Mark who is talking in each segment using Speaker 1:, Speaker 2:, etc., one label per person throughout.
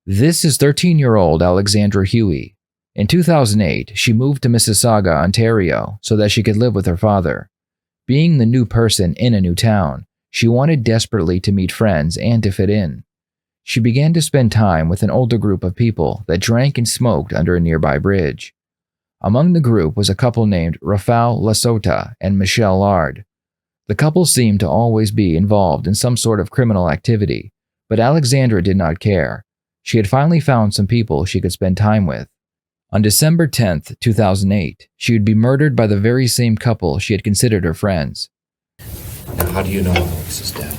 Speaker 1: This is 13-year-old Aleksandra Hewie. In 2008, she moved to Mississauga, Ontario, so that she could live with her father. Being the new person in a new town, she wanted desperately to meet friends and to fit in. She began to spend time with an older group of people that drank and smoked under a nearby bridge. Among the group was a couple named Rafal LaSota and Michelle Lard. The couple seemed to always be involved in some sort of criminal activity, but Aleksandra did not care. She had finally found some people she could spend time with. On December 10th, 2008, she would be murdered by the very same couple she had considered her friends.
Speaker 2: Now, how do you know Alex is dead?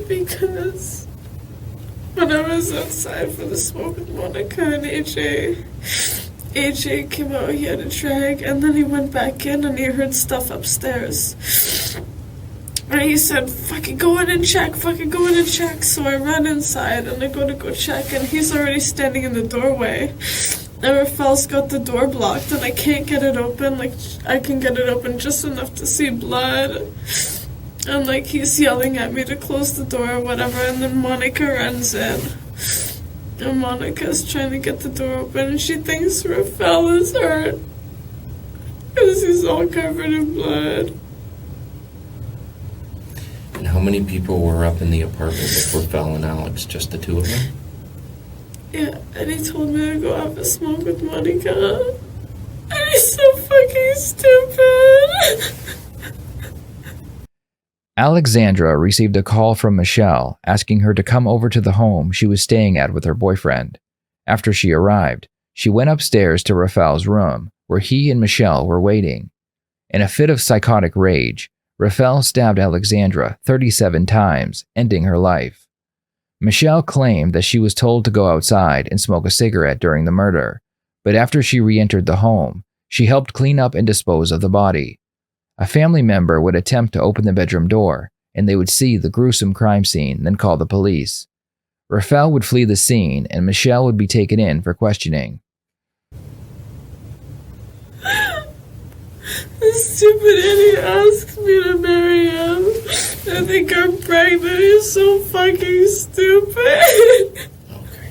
Speaker 3: Because when I was outside for the smoke with Monica and AJ came out, he had a drag, and then he went back in and he heard stuff upstairs. And he said, fucking go in and check, So I ran inside and I go check, and he's already standing in the doorway. And Rafal's got the door blocked and I can't get it open. Like, I can get it open just enough to see blood. And like, he's yelling at me to close the door or whatever, and then Monica runs in. And Monica's trying to get the door open and she thinks Rafal is hurt because he's all covered in blood.
Speaker 2: And how many people were up in the apartment with Rafal and Alex? Just the two of them?
Speaker 3: Yeah, and he told me to go have a smoke with Monica. And he's so fucking stupid.
Speaker 1: Aleksandra received a call from Michelle asking her to come over to the home she was staying at with her boyfriend. After she arrived, she went upstairs to Rafal's room, where he and Michelle were waiting. In a fit of psychotic rage, Rafal stabbed Aleksandra 37 times, ending her life. Michelle claimed that she was told to go outside and smoke a cigarette during the murder, but after she re-entered the home, she helped clean up and dispose of the body. A family member would attempt to open the bedroom door, and they would see the gruesome crime scene, then call the police. Rafal would flee the scene, and Michelle would be taken in for questioning.
Speaker 3: This stupid idiot asked me to marry him. I think I'm pregnant. He's so fucking stupid.
Speaker 2: Okay.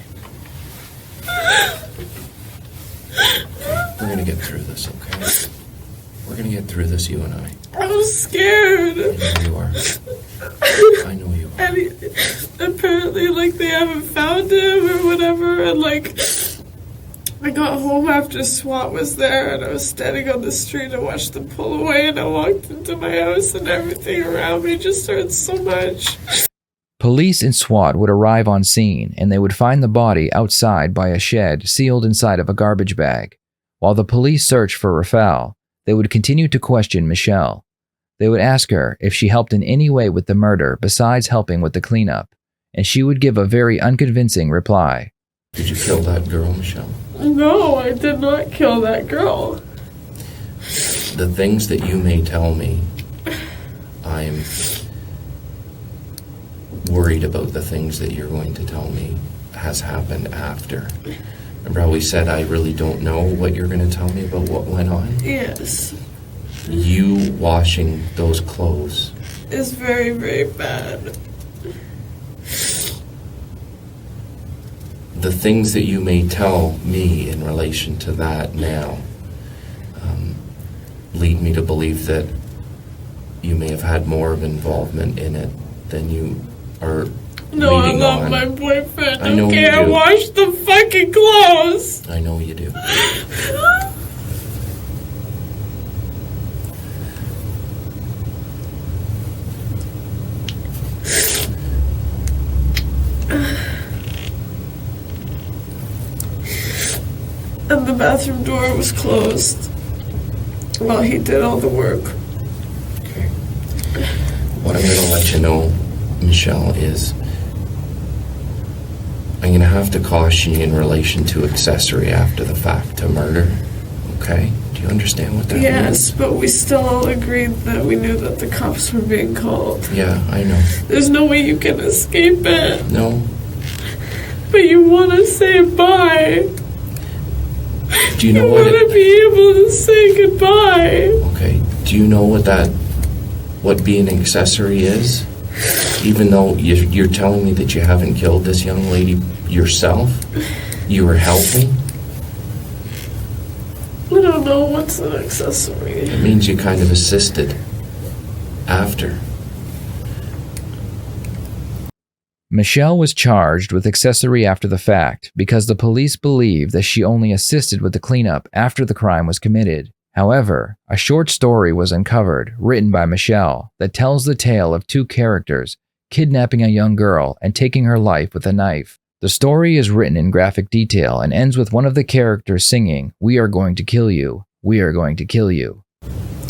Speaker 2: We're gonna get through this, okay? We're gonna get through this, you and I.
Speaker 3: I'm scared.
Speaker 2: I know you are. I know you are.
Speaker 3: And apparently, like, they haven't found him or whatever, and like, I got home after SWAT was there, and I was standing on the street and watched them pull away, and I walked into my house and everything around me just hurt so much.
Speaker 1: Police and SWAT would arrive on scene, and they would find the body outside by a shed sealed inside of a garbage bag. While the police searched for Rafal, they would continue to question Michelle. They would ask her if she helped in any way with the murder besides helping with the cleanup, and she would give a very unconvincing reply.
Speaker 2: Did you kill that girl, Michelle?
Speaker 3: No, I did not kill that girl.
Speaker 2: The things that you may tell me, I'm worried about the things that you're going to tell me has happened after. Remember how we said I really don't know what you're going to tell me about what went on?
Speaker 3: Yes.
Speaker 2: You washing those clothes
Speaker 3: It's very, very bad.
Speaker 2: the things that you may tell me in relation to that now lead me to believe that you may have had more of involvement in it than you are
Speaker 3: No, I
Speaker 2: leading
Speaker 3: love
Speaker 2: on.
Speaker 3: my boyfriend.
Speaker 2: I know
Speaker 3: Okay,
Speaker 2: you
Speaker 3: I
Speaker 2: do.
Speaker 3: washed the fucking clothes.
Speaker 2: I know you do.
Speaker 3: And the bathroom door was closed while he did all the work.
Speaker 2: Okay. What I'm going to let you know, Michelle, is I'm going to have to caution you in relation to accessory after the fact to murder. Okay? Do you understand what that means?
Speaker 3: Yes, but we still all agreed that we knew that the cops were being called.
Speaker 2: Yeah, I know.
Speaker 3: There's no way you can escape it.
Speaker 2: No.
Speaker 3: But you want to say bye.
Speaker 2: Do you know
Speaker 3: You
Speaker 2: what
Speaker 3: want to be able to say goodbye.
Speaker 2: Okay. Do you know what being an accessory is? Even though you're telling me that you haven't killed this young lady yourself? You were helping?
Speaker 3: I don't know what's an accessory.
Speaker 2: It means you kind of assisted after.
Speaker 1: Michelle was charged with accessory after the fact because the police believe that she only assisted with the cleanup after the crime was committed. However, a short story was uncovered, written by Michelle, that tells the tale of two characters kidnapping a young girl and taking her life with a knife. The story is written in graphic detail and ends with one of the characters singing, "We are going to kill you. We are going to kill you."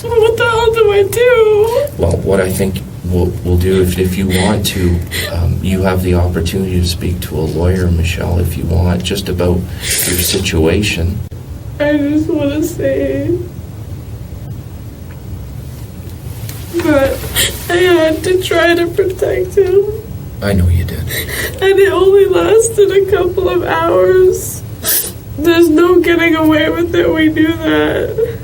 Speaker 3: What the hell do I do?
Speaker 2: Well, what I think we'll do, if you want to, you have the opportunity to speak to a lawyer, Michelle, if you want, just about your situation.
Speaker 3: I just want to say that I had to try to protect him.
Speaker 2: I know you did.
Speaker 3: And it only lasted a couple of hours. There's no getting away with it, we knew that.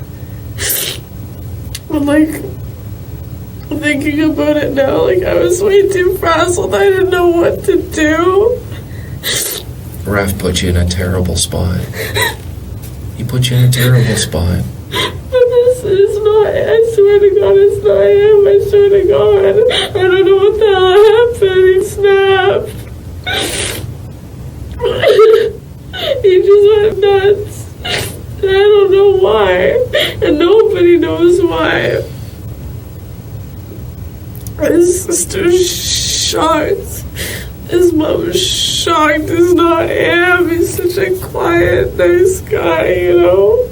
Speaker 3: But thinking about it now, I was way too frazzled, I didn't know what to do.
Speaker 2: Raf put you in a terrible spot. He put you in a terrible spot.
Speaker 3: But this is not, I swear to God, it's not him, I swear to God. I don't know what the hell happened, he snapped. He just went nuts. And I don't know why. And nobody knows why. His sister's shocked. His mom's shocked. It's not him. He's such a quiet, nice guy, you know?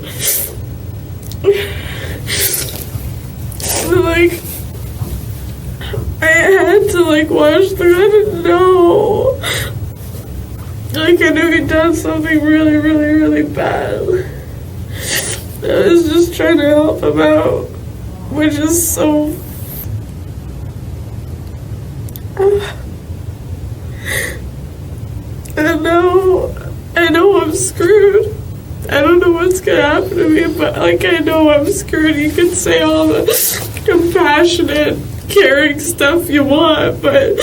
Speaker 3: I had to, watch the... I didn't know. I knew he'd done something really, really, really bad. I was just trying to help him out, which is so... I know I'm screwed. I don't know what's gonna happen to me, but I know I'm screwed. You can say all the compassionate, caring stuff you want, but,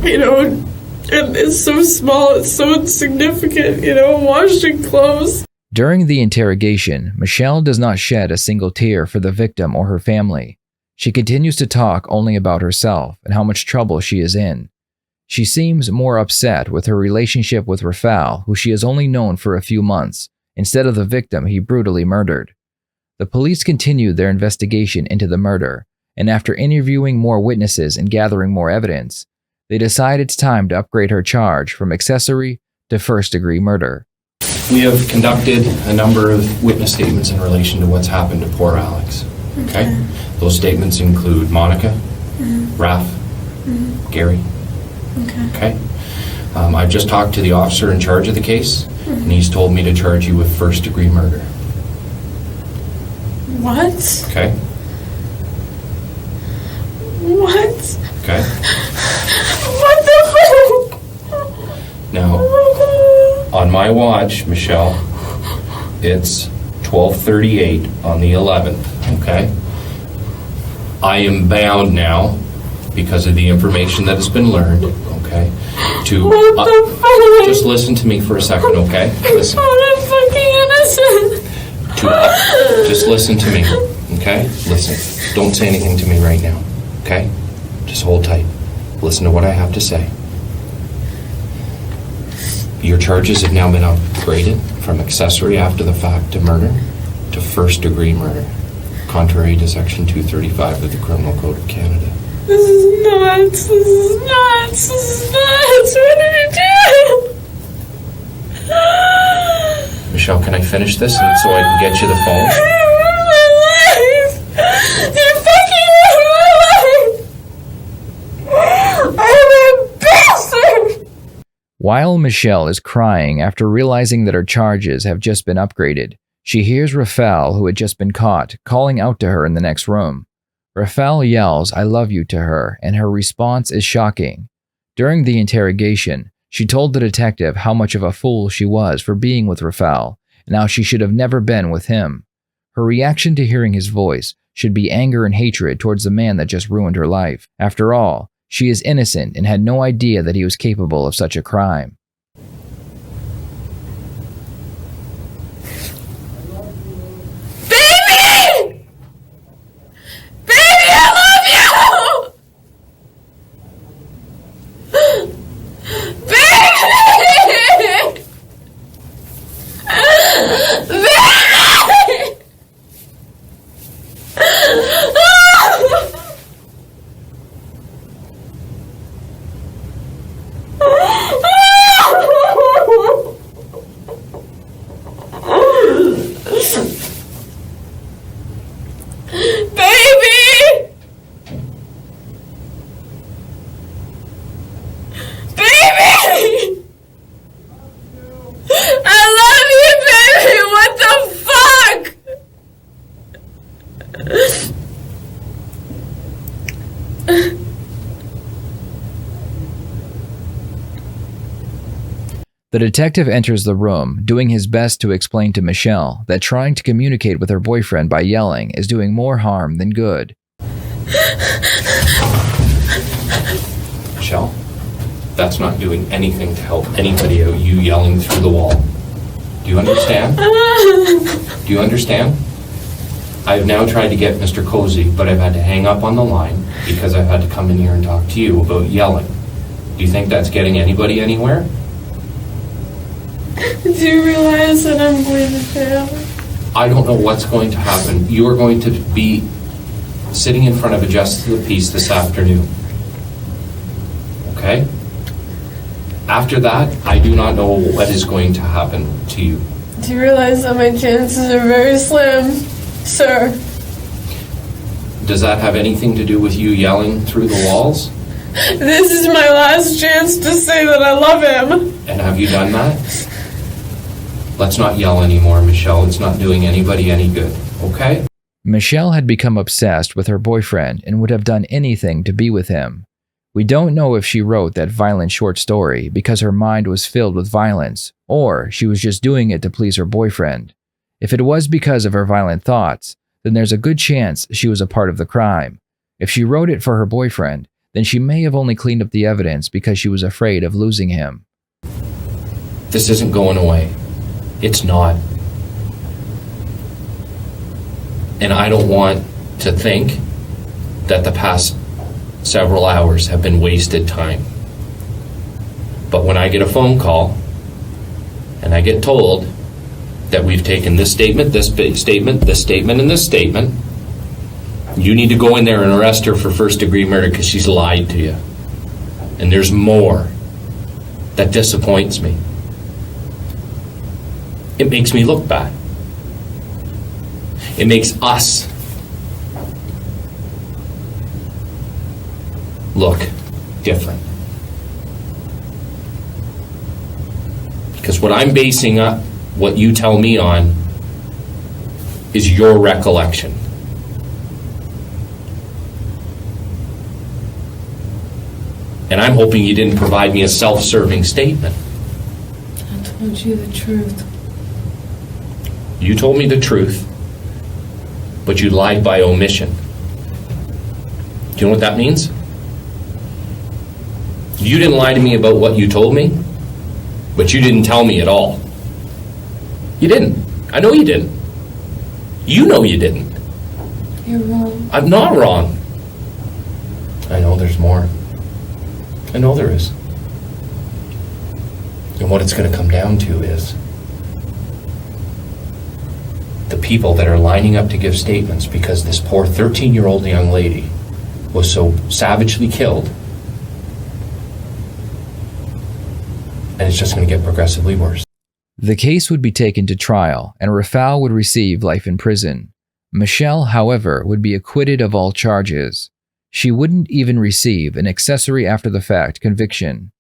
Speaker 3: and it's so small, it's so insignificant, washing clothes.
Speaker 1: During the interrogation, Michelle does not shed a single tear for the victim or her family. She continues to talk only about herself and how much trouble she is in. She seems more upset with her relationship with Rafal, who she has only known for a few months, instead of the victim he brutally murdered. The police continued their investigation into the murder, and after interviewing more witnesses and gathering more evidence, they decide it's time to upgrade her charge from accessory to first-degree murder.
Speaker 2: We have conducted a number of witness statements in relation to what's happened to poor Alex. Okay? Those statements include Monica, Raf, Gary. Okay? I've just talked to the officer in charge of the case, and he's told me to charge you with first-degree murder.
Speaker 3: What?
Speaker 2: Okay?
Speaker 3: What?
Speaker 2: Okay?
Speaker 3: What the fuck?
Speaker 2: Now, on my watch, Michelle, it's 12:38 on the 11th, okay? I am bound now, because of the information that has been learned, okay, to...
Speaker 3: What the fuck?
Speaker 2: Just listen to me for a second, okay? Listen.
Speaker 3: I'm fucking innocent.
Speaker 2: Just listen to me, okay? Listen. Don't say anything to me right now, okay? Just hold tight. Listen to what I have to say. Your charges have now been upgraded from accessory after the fact to murder to first-degree murder, contrary to Section 235 of the Criminal Code of Canada.
Speaker 3: This is nuts. This is nuts. This is nuts. What did you do?
Speaker 2: Michelle, can I finish this and so I can get you the phone?
Speaker 3: You fucking ruined my life. I'm a bastard.
Speaker 1: While Michelle is crying after realizing that her charges have just been upgraded, she hears Rafal, who had just been caught, calling out to her in the next room. Rafal yells, "I love you" to her, and her response is shocking. During the interrogation, she told the detective how much of a fool she was for being with Rafal, and how she should have never been with him. Her reaction to hearing his voice should be anger and hatred towards the man that just ruined her life. After all, she is innocent and had no idea that he was capable of such a crime.
Speaker 3: Baby! Baby, I love you! Baby! Baby!
Speaker 1: The detective enters the room, doing his best to explain to Michelle that trying to communicate with her boyfriend by yelling is doing more harm than good.
Speaker 2: Michelle, that's not doing anything to help anybody out, you yelling through the wall. Do you understand? Do you understand? I've now tried to get Mr. Cozy, but I've had to hang up on the line because I've had to come in here and talk to you about yelling. Do you think that's getting anybody anywhere?
Speaker 3: Do you realize that I'm going to fail?
Speaker 2: I don't know what's going to happen. You are going to be sitting in front of a justice of the peace this afternoon. Okay? After that, I do not know what is going to happen to you.
Speaker 3: Do you realize that my chances are very slim, sir?
Speaker 2: Does that have anything to do with you yelling through the walls?
Speaker 3: This is my last chance to say that I love him.
Speaker 2: And have you done that? Let's not yell anymore, Michelle. It's not doing anybody any good, okay?
Speaker 1: Michelle had become obsessed with her boyfriend and would have done anything to be with him. We don't know if she wrote that violent short story because her mind was filled with violence, or she was just doing it to please her boyfriend. If it was because of her violent thoughts, then there's a good chance she was a part of the crime. If she wrote it for her boyfriend, then she may have only cleaned up the evidence because she was afraid of losing him.
Speaker 2: This isn't going away. It's not. And I don't want to think that the past several hours have been wasted time. But when I get a phone call and I get told that we've taken this statement, this statement, this statement, and this statement, you need to go in there and arrest her for first-degree murder because she's lied to you. And there's more. That disappoints me. It makes me look bad. It makes us look different. Because what I'm basing up what you tell me on is your recollection. And I'm hoping you didn't provide me a self-serving statement.
Speaker 3: I told you the truth.
Speaker 2: You told me the truth, but you lied by omission. Do you know what that means? You didn't lie to me about what you told me, but you didn't tell me at all. You didn't. I know you didn't. You know you didn't.
Speaker 3: You're wrong.
Speaker 2: I'm not wrong. I know there's more. I know there is. And what it's going to come down to is the people that are lining up to give statements because this poor 13-year-old young lady was so savagely killed, and it's just going to get progressively worse.
Speaker 1: The case would be taken to trial, and Rafal would receive life in prison. Michelle, however, would be acquitted of all charges. She wouldn't even receive an accessory after-the-fact conviction.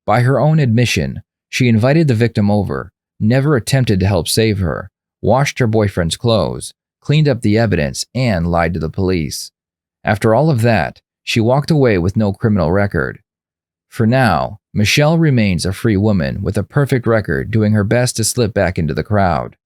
Speaker 1: By her own admission, she invited the victim over, never attempted to help save her, washed her boyfriend's clothes, cleaned up the evidence, and lied to the police. After all of that, she walked away with no criminal record. For now, Michelle remains a free woman with a perfect record, doing her best to slip back into the crowd.